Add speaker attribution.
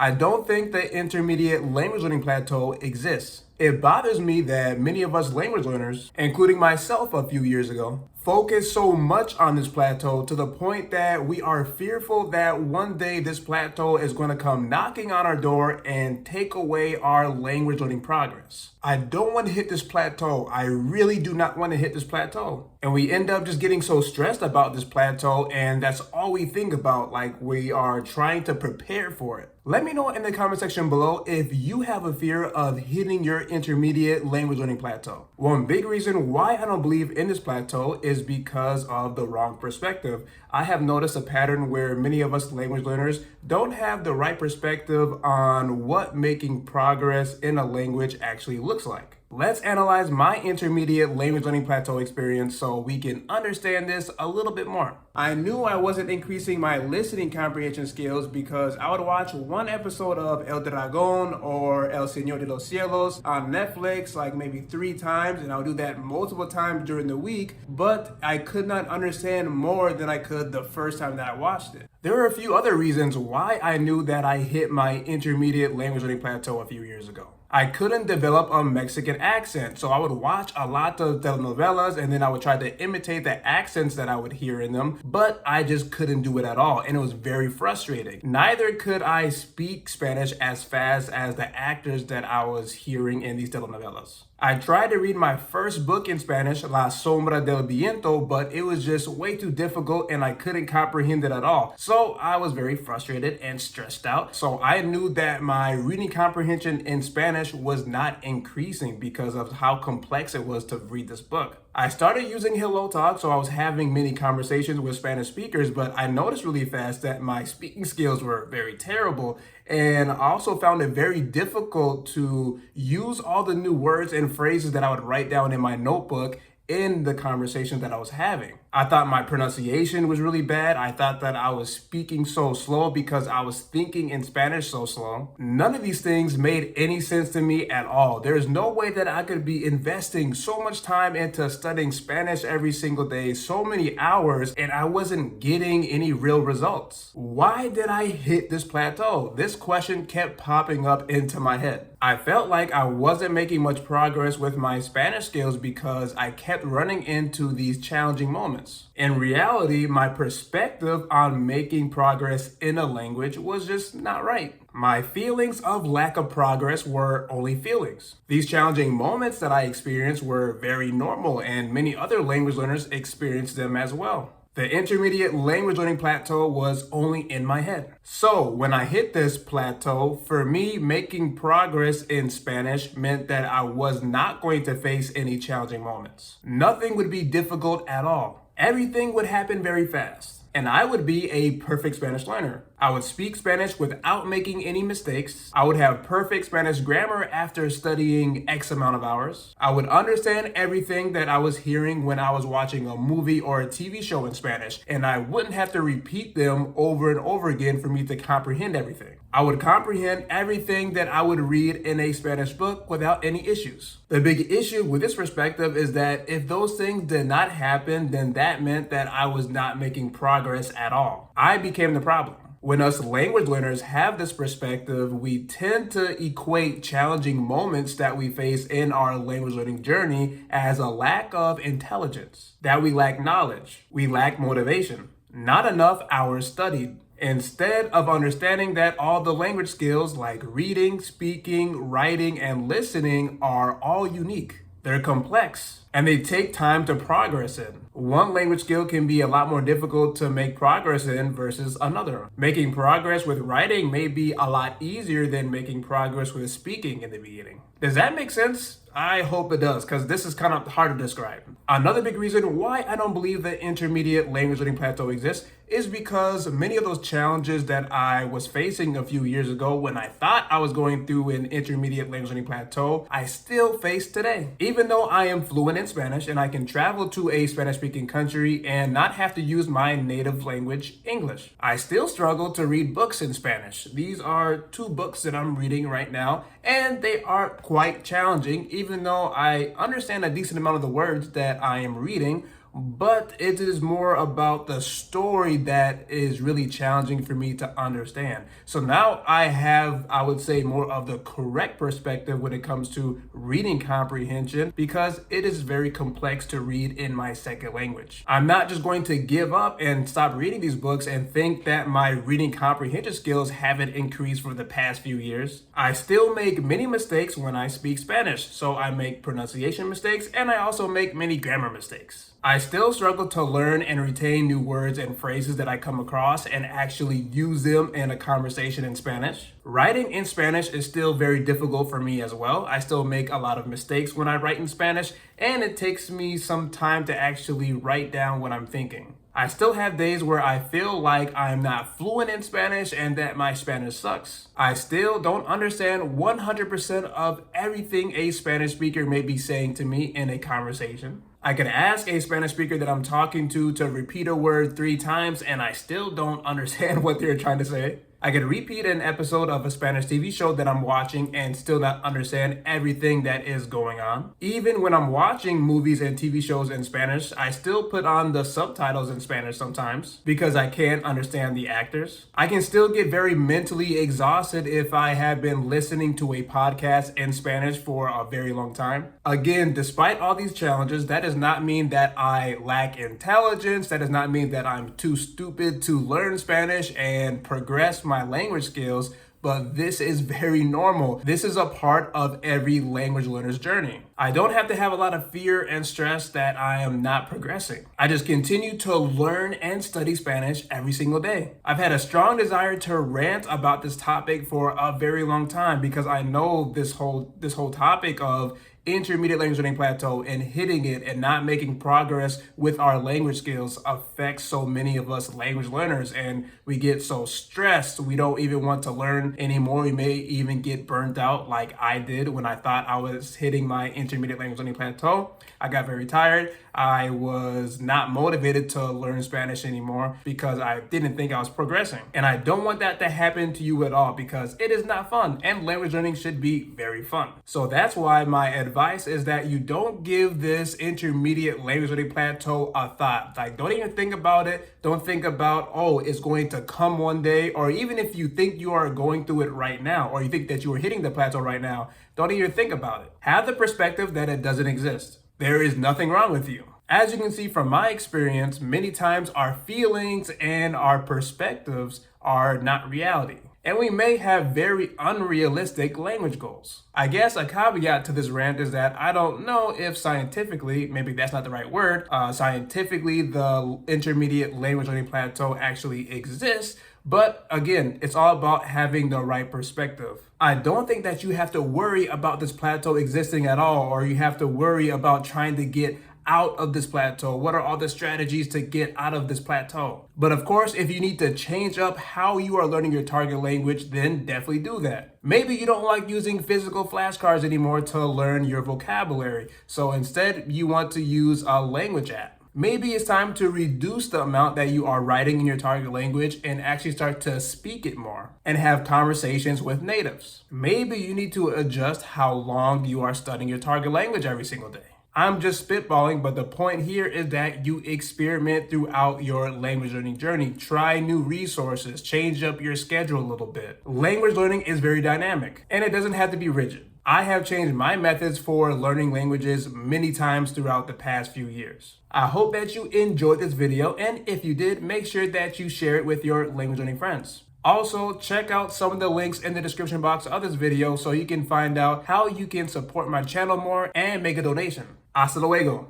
Speaker 1: I don't think the intermediate language learning plateau exists. It bothers me that many of us language learners, including myself a few years ago, focus so much on this plateau to the point that we are fearful that one day this plateau is going to come knocking on our door and take away our language learning progress. I don't want to hit this plateau. I really do not want to hit this plateau. And we end up just getting so stressed about this plateau, and that's all we think about, like we are trying to prepare for it. Let me know in the comment section below if you have a fear of hitting your intermediate language learning plateau. One big reason why I don't believe in this plateau is because of the wrong perspective. I have noticed a pattern where many of us language learners don't have the right perspective on what making progress in a language actually looks like. Let's analyze my intermediate language learning plateau experience so we can understand this a little bit more. I knew I wasn't increasing my listening comprehension skills because I would watch one episode of El Dragón or El Señor de los Cielos on Netflix like maybe 3 times, and I would do that multiple times during the week, but I could not understand more than I could the first time that I watched it. There are a few other reasons why I knew that I hit my intermediate language learning plateau a few years ago. I couldn't develop a Mexican accent, so I would watch a lot of telenovelas and then I would try to imitate the accents that I would hear in them, but I just couldn't do it at all, and it was very frustrating. Neither could I speak Spanish as fast as the actors that I was hearing in these telenovelas. I tried to read my first book in Spanish, La Sombra del Viento, but it was just way too difficult and I couldn't comprehend it at all. So I was very frustrated and stressed out. So I knew that my reading comprehension in Spanish was not increasing because of how complex it was to read this book. I started using Hello Talk, so I was having many conversations with Spanish speakers, but I noticed really fast that my speaking skills were very terrible. And I also found it very difficult to use all the new words and phrases that I would write down in my notebook in the conversation that I was having. I thought my pronunciation was really bad. I thought that I was speaking so slow because I was thinking in Spanish so slow. None of these things made any sense to me at all. There's no way that I could be investing so much time into studying Spanish every single day, so many hours, and I wasn't getting any real results. Why did I hit this plateau? This question kept popping up into my head. I felt like I wasn't making much progress with my Spanish skills because I kept running into these challenging moments. In reality, my perspective on making progress in a language was just not right. My feelings of lack of progress were only feelings. These challenging moments that I experienced were very normal, and many other language learners experienced them as well. The intermediate language learning plateau was only in my head. So when I hit this plateau, for me, making progress in Spanish meant that I was not going to face any challenging moments. Nothing would be difficult at all. Everything would happen very fast, and I would be a perfect Spanish learner. I would speak Spanish without making any mistakes. I would have perfect Spanish grammar after studying X amount of hours. I would understand everything that I was hearing when I was watching a movie or a TV show in Spanish, and I wouldn't have to repeat them over and over again for me to comprehend everything. I would comprehend everything that I would read in a Spanish book without any issues. The big issue with this perspective is that if those things did not happen, then that meant that I was not making progress at all. I became the problem. When us language learners have this perspective, we tend to equate challenging moments that we face in our language learning journey as a lack of intelligence, that we lack knowledge, we lack motivation, not enough hours studied. Instead of understanding that all the language skills like reading, speaking, writing, and listening are all unique. They're complex and they take time to progress in. One language skill can be a lot more difficult to make progress in versus another. Making progress with writing may be a lot easier than making progress with speaking in the beginning. Does that make sense? I hope it does, because this is kind of hard to describe. Another big reason why I don't believe the intermediate language learning plateau exists is because many of those challenges that I was facing a few years ago when I thought I was going through an intermediate language learning plateau, I still face today. Even though I am fluent in Spanish and I can travel to a Spanish-speaking country and not have to use my native language, English, I still struggle to read books in Spanish. These are 2 books that I'm reading right now, and they are quite challenging, even though I understand a decent amount of the words that I am reading. but it is more about the story that is really challenging for me to understand. So now I have, I would say, more of the correct perspective when it comes to reading comprehension because it is very complex to read in my second language. I'm not just going to give up and stop reading these books and think that my reading comprehension skills haven't increased for the past few years. I still make many mistakes when I speak Spanish, so I make pronunciation mistakes and I also make many grammar mistakes. I still struggle to learn and retain new words and phrases that I come across and actually use them in a conversation in Spanish. Writing in Spanish is still very difficult for me as well. I still make a lot of mistakes when I write in Spanish, and it takes me some time to actually write down what I'm thinking. I still have days where I feel like I'm not fluent in Spanish and that my Spanish sucks. I still don't understand 100% of everything a Spanish speaker may be saying to me in a conversation. I can ask a Spanish speaker that I'm talking to repeat a word 3 times and I still don't understand what they're trying to say. I could repeat an episode of a Spanish TV show that I'm watching and still not understand everything that is going on. Even when I'm watching movies and TV shows in Spanish, I still put on the subtitles in Spanish sometimes because I can't understand the actors. I can still get very mentally exhausted if I have been listening to a podcast in Spanish for a very long time. Again, despite all these challenges, that does not mean that I lack intelligence. That does not mean that I'm too stupid to learn Spanish and progress my language skills, but this is very normal. This is a part of every language learner's journey. I don't have to have a lot of fear and stress that I am not progressing. I just continue to learn and study Spanish every single day. I've had a strong desire to rant about this topic for a very long time because I know this whole topic of intermediate language learning plateau and hitting it and not making progress with our language skills affects so many of us language learners, and we get so stressed we don't even want to learn anymore. We may even get burnt out like I did when I thought I was hitting my intermediate language learning plateau. I got very tired. I was not motivated to learn Spanish anymore because I didn't think I was progressing. And I don't want that to happen to you at all because it is not fun, and language learning should be very fun. So that's why my advice is that you don't give this intermediate language learning plateau a thought. Like, don't even think about it. Don't think about, oh, it's going to come one day. Or even if you think you are going through it right now, or you think that you are hitting the plateau right now, don't even think about it. Have the perspective that it doesn't exist. There is nothing wrong with you. As you can see from my experience, many times our feelings and our perspectives are not reality. And we may have very unrealistic language goals. I guess a caveat to this rant is that I don't know if scientifically, maybe that's not the right word, scientifically the intermediate language learning plateau actually exists. But again, it's all about having the right perspective. I don't think that you have to worry about this plateau existing at all, or you have to worry about trying to get out of this plateau. What are all the strategies to get out of this plateau? But of course, if you need to change up how you are learning your target language, then definitely do that. Maybe you don't like using physical flashcards anymore to learn your vocabulary. So instead, you want to use a language app. Maybe it's time to reduce the amount that you are writing in your target language and actually start to speak it more and have conversations with natives. Maybe you need to adjust how long you are studying your target language every single day. I'm just spitballing, but the point here is that you experiment throughout your language learning journey. Try new resources, change up your schedule a little bit. Language learning is very dynamic, and it doesn't have to be rigid. I have changed my methods for learning languages many times throughout the past few years. I hope that you enjoyed this video, and if you did, make sure that you share it with your language learning friends. Also, check out some of the links in the description box of this video so you can find out how you can support my channel more and make a donation. Hasta luego.